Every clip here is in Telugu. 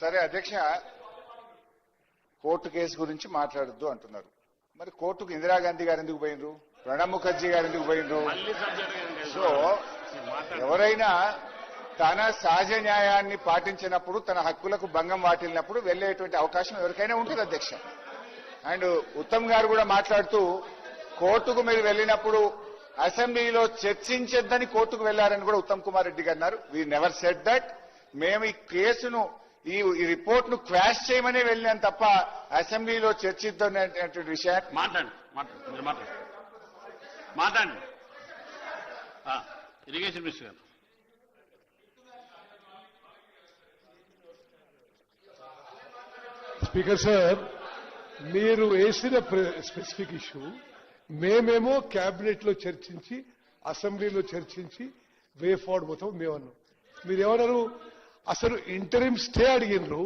సరే అధ్యక్ష, కోర్టు కేసు గురించి మాట్లాడొద్దు అంటున్నారు. మరి కోర్టుకు ఇందిరాగాంధీ గారు ఎందుకు పోయినరు, ప్రణబ్ ముఖర్జీ గారు ఎందుకు పోయినరు? సో ఎవరైనా తన సహజ న్యాయాన్ని పాటించినప్పుడు, తన హక్కులకు భంగం వాటిల్లినప్పుడు వెళ్లేటువంటి అవకాశం ఎవరికైనా ఉంటుంది అధ్యక్ష. అండ్ ఉత్తమ్ గారు కూడా మాట్లాడుతూ కోర్టుకు మీరు వెళ్ళినప్పుడు అసెంబ్లీలో చర్చించొద్దని కోర్టుకు వెళ్లారని కూడా ఉత్తమ్ కుమార్ రెడ్డి గారు అన్నారు. We never said that. మేము ఈ కేసును ఈ రిపోర్ట్ ను క్వాష్ చేయమనే వెళ్ళాం తప్ప అసెంబ్లీలో చర్చిద్దామనేటువంటి విషయాన్ని మాట్లాడండి. ఇరిగేషన్ మినిస్టర్ గారు. స్పీకర్ సార్, మీరు వేసిన స్పెసిఫిక్ ఇష్యూ మేమేమో కేబినెట్ లో చర్చించి అసెంబ్లీలో చర్చించి వే ఫార్వర్డ్ పోతాం మేమన్నాం. మీరేమన్నారు? అసలు ఇంటరిమ్ స్టే అడిగినరు.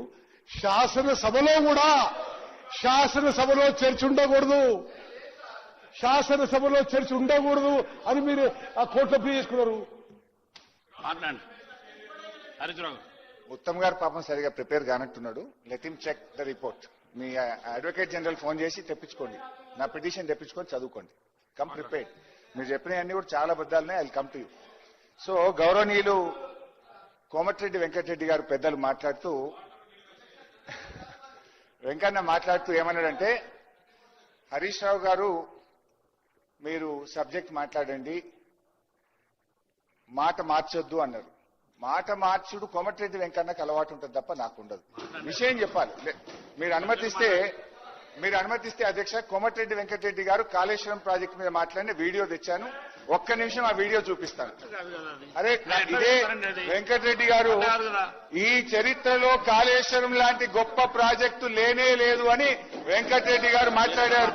శాసనసభలో కూడా శాసనసభలో చర్చ ఉండకూడదు, శాసనసభలో చర్చ ఉండకూడదు అని మీరు ఆ కోర్టులో ప్లే చేసుకున్నారు. ఉత్తమ్ గారు పాపం సరిగా ప్రిపేర్ కానట్టున్నాడు. Let him check the report. మీ అడ్వకేట్ జనరల్ ఫోన్ చేసి తెప్పించుకోండి, నా పిటిషన్ తెప్పించుకొని చదువుకోండి. Come prepared. మీరు చెప్పినవన్నీ కూడా చాలా బద్దాలనే. I come to you. So గౌరవనీయులు కోమటిరెడ్డి వెంకటరెడ్డి గారు పెద్దలు మాట్లాడుతూ, వెంకన్న మాట్లాడుతూ ఏమన్నాడంటే, హరీష్ రావు గారు మీరు సబ్జెక్ట్ మాట్లాడండి, మాట మార్చొద్దు అన్నారు. మాట మార్చుడు కోమటిరెడ్డి వెంకన్నకు అలవాటు ఉంటుంది తప్ప నాకు ఉండదు. విషయం చెప్పాలి. మీరు అనుమతిస్తే అధ్యక్ష, కోమటిరెడ్డి వెంకటరెడ్డి గారు కాళేశ్వరం ప్రాజెక్టు మీద మాట్లాడిన వీడియో తెచ్చాను. ఒక్క నిమిషం ఆ వీడియో చూపిస్తాను. అరే ఇదే వెంకటరెడ్డి గారు ఈ చరిత్రలో కాళేశ్వరం లాంటి గొప్ప ప్రాజెక్టు లేనే లేదు అని వెంకటరెడ్డి గారు మాట్లాడారు.